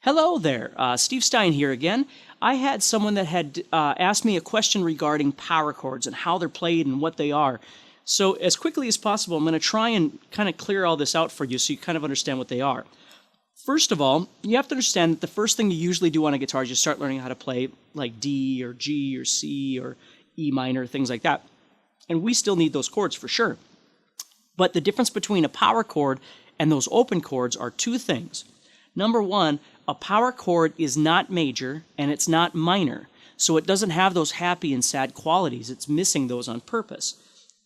Hello there, Steve Stine here again. I had someone that had asked me a question regarding power chords and how they're played and what they are. So as quickly as possible, I'm going to try and kind of clear all this out for you so you kind of understand what they are. First of all, you have to understand that the first thing you usually do on a guitar is you start learning how to play like D or G or C or E minor, things like that. And we still need those chords for sure. But the difference between a power chord and those open chords are two things. Number one, a power chord is not major and it's not minor, so it doesn't have those happy and sad qualities. It's missing those on purpose.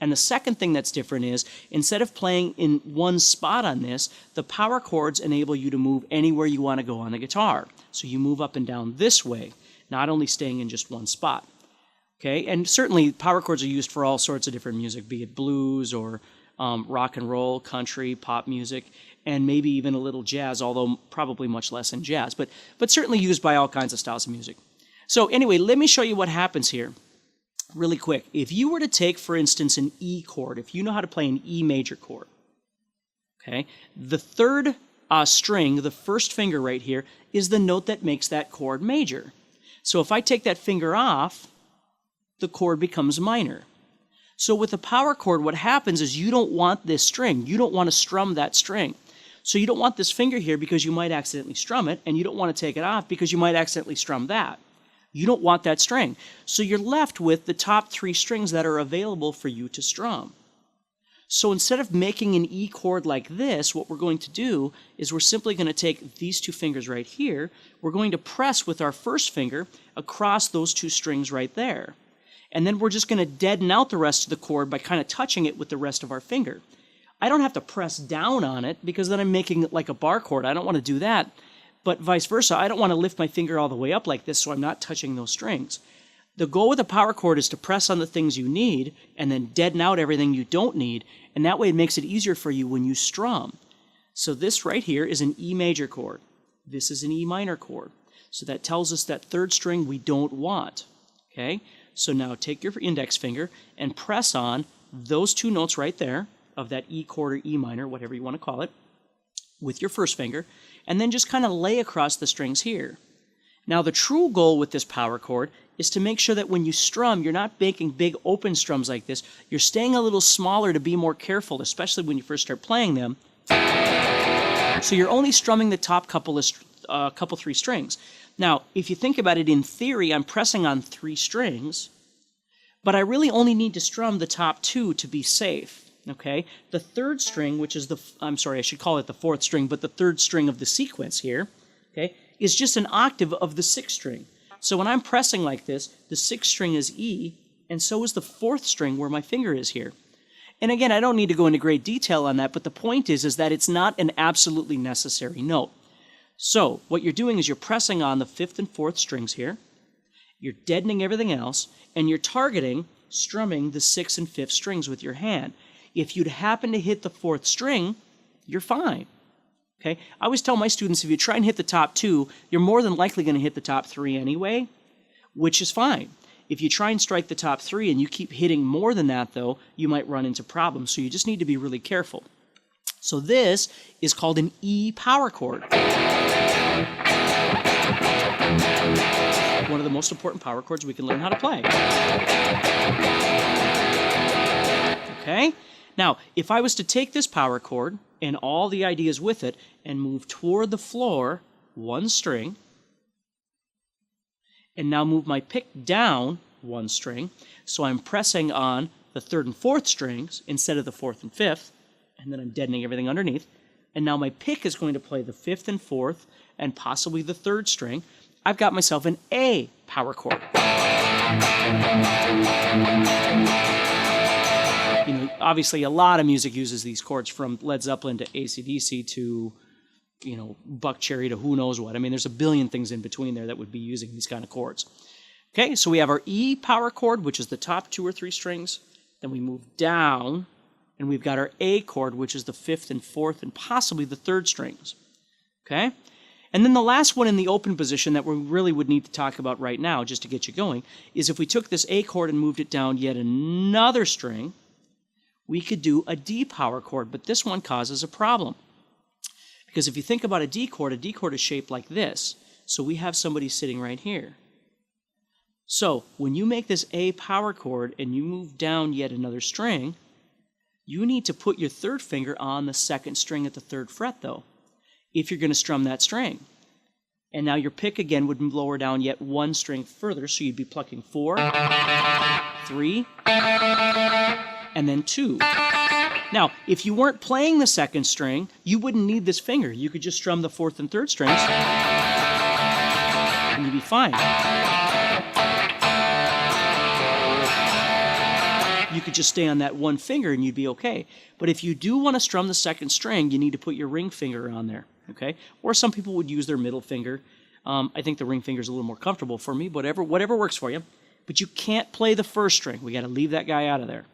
And the second thing that's different is, instead of playing in one spot on this, the power chords enable you to move anywhere you want to go on the guitar. So you move up and down this way, not only staying in just one spot. Okay, and certainly power chords are used for all sorts of different music, be it blues or rock and roll, country, pop music, and maybe even a little jazz, although probably much less in jazz, but certainly used by all kinds of styles of music. So anyway, let me show you what happens here really quick. If you were to take, for instance, an E chord, if you know how to play an E major chord, okay, the third string, the first finger right here, is the note that makes that chord major. So if I take that finger off, the chord becomes minor. So with a power chord, what happens is you don't want this string. You don't want to strum that string. So you don't want this finger here because you might accidentally strum it, and you don't want to take it off because you might accidentally strum that. You don't want that string. So you're left with the top three strings that are available for you to strum. So instead of making an E chord like this, what we're going to do is we're simply going to take these two fingers right here. We're going to press with our first finger across those two strings right there. And then we're just going to deaden out the rest of the chord by kind of touching it with the rest of our finger. I don't have to press down on it because then I'm making it like a bar chord. I don't want to do that. But vice versa, I don't want to lift my finger all the way up like this so I'm not touching those strings. The goal with a power chord is to press on the things you need and then deaden out everything you don't need, and that way it makes it easier for you when you strum. So this right here is an E major chord. This is an E minor chord. So that tells us that third string we don't want. Okay? So now take your index finger and press on those two notes right there of that E chord or E minor, whatever you want to call it, with your first finger, and then just kind of lay across the strings here. Now the true goal with this power chord is to make sure that when you strum, you're not making big open strums like this. You're staying a little smaller to be more careful, especially when you first start playing them. So you're only strumming the top couple three strings. Now, if you think about it in theory, I'm pressing on three strings, but I really only need to strum the top two to be safe. Okay? The third string, which is I'm sorry, I should call it the fourth string, but the third string of the sequence here, okay, is just an octave of the sixth string. So when I'm pressing like this, the sixth string is E, and so is the fourth string where my finger is here. And again, I don't need to go into great detail on that, but the point is that it's not an absolutely necessary note. So what you're doing is you're pressing on the fifth and fourth strings here, you're deadening everything else, and you're targeting strumming the sixth and fifth strings with your hand. If you'd happen to hit the fourth string, you're fine. Okay? I always tell my students, if you try and hit the top two, you're more than likely going to hit the top three anyway, which is fine. If you try and strike the top three and you keep hitting more than that, though, you might run into problems. So you just need to be really careful. So this is called an E power chord. One of the most important power chords we can learn how to play. Okay? Now, if I was to take this power chord and all the ideas with it and move toward the floor one string, and now move my pick down one string, so I'm pressing on the third and fourth strings instead of the fourth and fifth, and then I'm deadening everything underneath, and now my pick is going to play the fifth and fourth and possibly the third string, I've got myself an A power chord. You know, obviously a lot of music uses these chords, from Led Zeppelin to AC/DC to, you know, Buck Cherry to who knows what. I mean, there's a billion things in between there that would be using these kind of chords. Okay, so we have our E power chord, which is the top two or three strings. Then we move down, and we've got our A chord, which is the fifth and fourth and possibly the third strings. Okay? And then the last one in the open position that we really would need to talk about right now, just to get you going, is if we took this A chord and moved it down yet another string, we could do a D power chord, but this one causes a problem. Because if you think about a D chord is shaped like this. So we have somebody sitting right here. So when you make this A power chord and you move down yet another string, you need to put your third finger on the second string at the third fret, though, if you're going to strum that string. And now your pick again would lower down yet one string further, so you'd be plucking 4, 3, and then 2. Now, if you weren't playing the second string, you wouldn't need this finger. You could just strum the fourth and third strings, and you'd be fine. You could just stay on that one finger and you'd be okay. But if you do want to strum the second string, you need to put your ring finger on there, okay? Or some people would use their middle finger. I think the ring finger is a little more comfortable for me, whatever works for you. But you can't play the first string. We got to leave that guy out of there.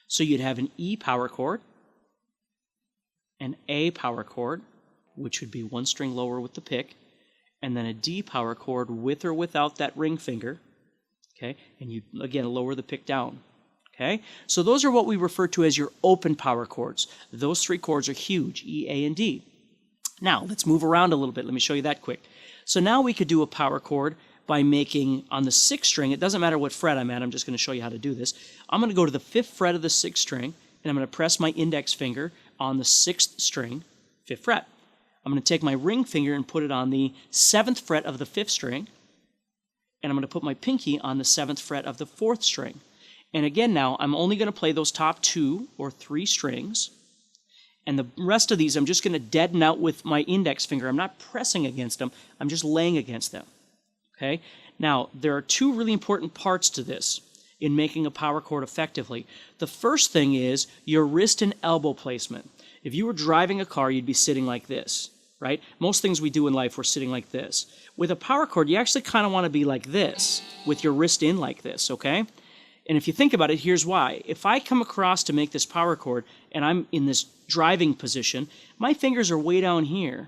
So you'd have an E power chord, an A power chord, which would be one string lower with the pick, and then a D power chord with or without that ring finger, okay? And you, again, lower the pick down. Okay, so those are what we refer to as your open power chords. Those three chords are huge, E, A, and D. Now, let's move around a little bit. Let me show you that quick. So now we could do a power chord by making, on the 6th string, it doesn't matter what fret I'm at, I'm just going to show you how to do this. I'm going to go to the 5th fret of the 6th string, and I'm going to press my index finger on the 6th string, 5th fret. I'm going to take my ring finger and put it on the 7th fret of the 5th string, and I'm going to put my pinky on the 7th fret of the 4th string. And again now, I'm only going to play those top 2 or 3 strings. And the rest of these, I'm just going to deaden out with my index finger. I'm not pressing against them. I'm just laying against them. Okay? Now, there are 2 really important parts to this in making a power chord effectively. The first thing is your wrist and elbow placement. If you were driving a car, you'd be sitting like this, right? Most things we do in life, we're sitting like this. With a power chord, you actually kind of want to be like this, with your wrist in like this, okay? And if you think about it, here's why. If I come across to make this power chord and I'm in this driving position, my fingers are way down here.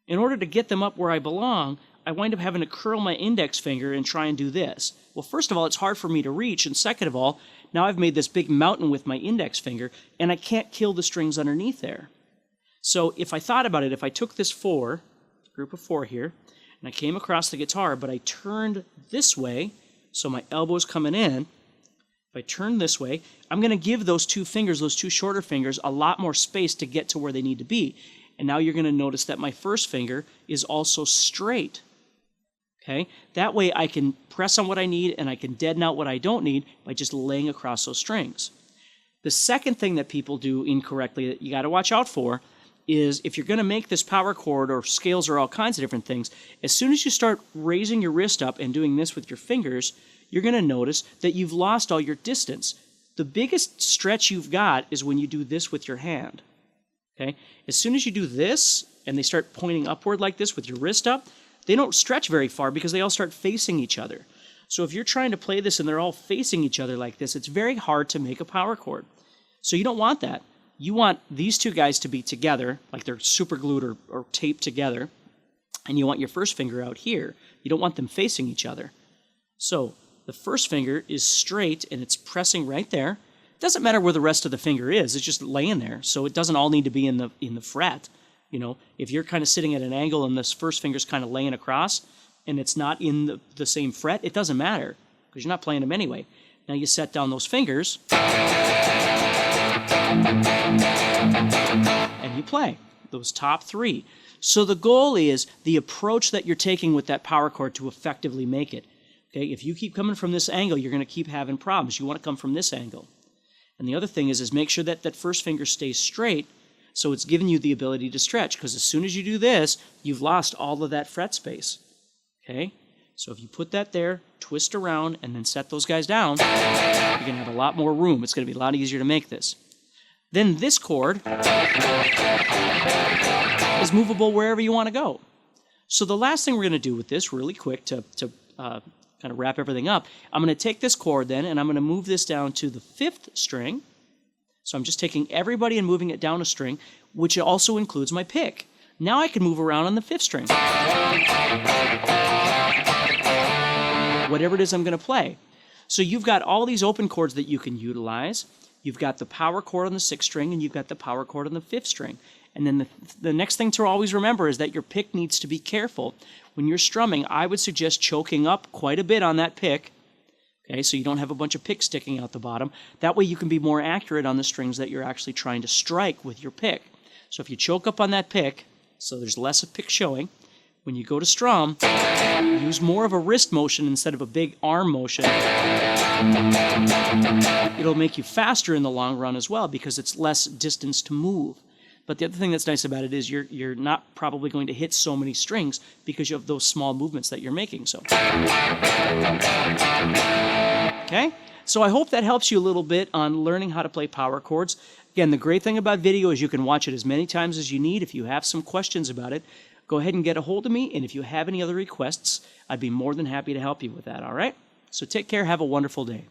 In order to get them up where I belong, I wind up having to curl my index finger and try and do this. Well, first of all, it's hard for me to reach, and second of all, now I've made this big mountain with my index finger, and I can't kill the strings underneath there. So if I thought about it, if I took this 4, group of 4 here, and I came across the guitar, but I turned this way, so my elbow's coming in, if I turn this way, I'm going to give those 2 fingers, those 2 shorter fingers, a lot more space to get to where they need to be. And now you're going to notice that my first finger is also straight. Okay? That way I can press on what I need and I can deaden out what I don't need by just laying across those strings. The second thing that people do incorrectly that you got to watch out for is if you're going to make this power chord or scales or all kinds of different things, as soon as you start raising your wrist up and doing this with your fingers, you're going to notice that you've lost all your distance. The biggest stretch you've got is when you do this with your hand. Okay? As soon as you do this, and they start pointing upward like this with your wrist up, they don't stretch very far because they all start facing each other. So if you're trying to play this and they're all facing each other like this, it's very hard to make a power chord. So you don't want that. You want these 2 guys to be together, like they're super glued or taped together, and you want your first finger out here. You don't want them facing each other. So the first finger is straight and it's pressing right there. It doesn't matter where the rest of the finger is, it's just laying there. So it doesn't all need to be in the fret. You know, if you're kind of sitting at an angle and this first finger's kind of laying across and it's not in the same fret, it doesn't matter because you're not playing them anyway. Now you set down those fingers and you play those top 3. So the goal is the approach that you're taking with that power chord to effectively make it. Okay, if you keep coming from this angle, you're going to keep having problems. You want to come from this angle. And the other thing is make sure that that first finger stays straight so it's giving you the ability to stretch, because as soon as you do this, you've lost all of that fret space. Okay? So if you put that there, twist around, and then set those guys down, you're going to have a lot more room. It's going to be a lot easier to make this. Then this chord is movable wherever you want to go. So the last thing we're going to do with this, really quick, to kind of wrap everything up, I'm going to take this chord then, and I'm going to move this down to the 5th string. So I'm just taking everybody and moving it down a string, which also includes my pick. Now I can move around on the 5th string. Whatever it is I'm going to play. So you've got all these open chords that you can utilize. You've got the power chord on the 6th string, and you've got the power chord on the 5th string. And then the next thing to always remember is that your pick needs to be careful. When you're strumming, I would suggest choking up quite a bit on that pick, okay, so you don't have a bunch of picks sticking out the bottom. That way you can be more accurate on the strings that you're actually trying to strike with your pick. So if you choke up on that pick, so there's less of pick showing, when you go to strum, use more of a wrist motion instead of a big arm motion. It'll make you faster in the long run as well because it's less distance to move. But the other thing that's nice about it is you're not probably going to hit so many strings because you have those small movements that you're making. So, okay? So I hope that helps you a little bit on learning how to play power chords. Again, the great thing about video is you can watch it as many times as you need. If you have some questions about it, go ahead and get a hold of me. And if you have any other requests, I'd be more than happy to help you with that, all right? So take care. Have a wonderful day.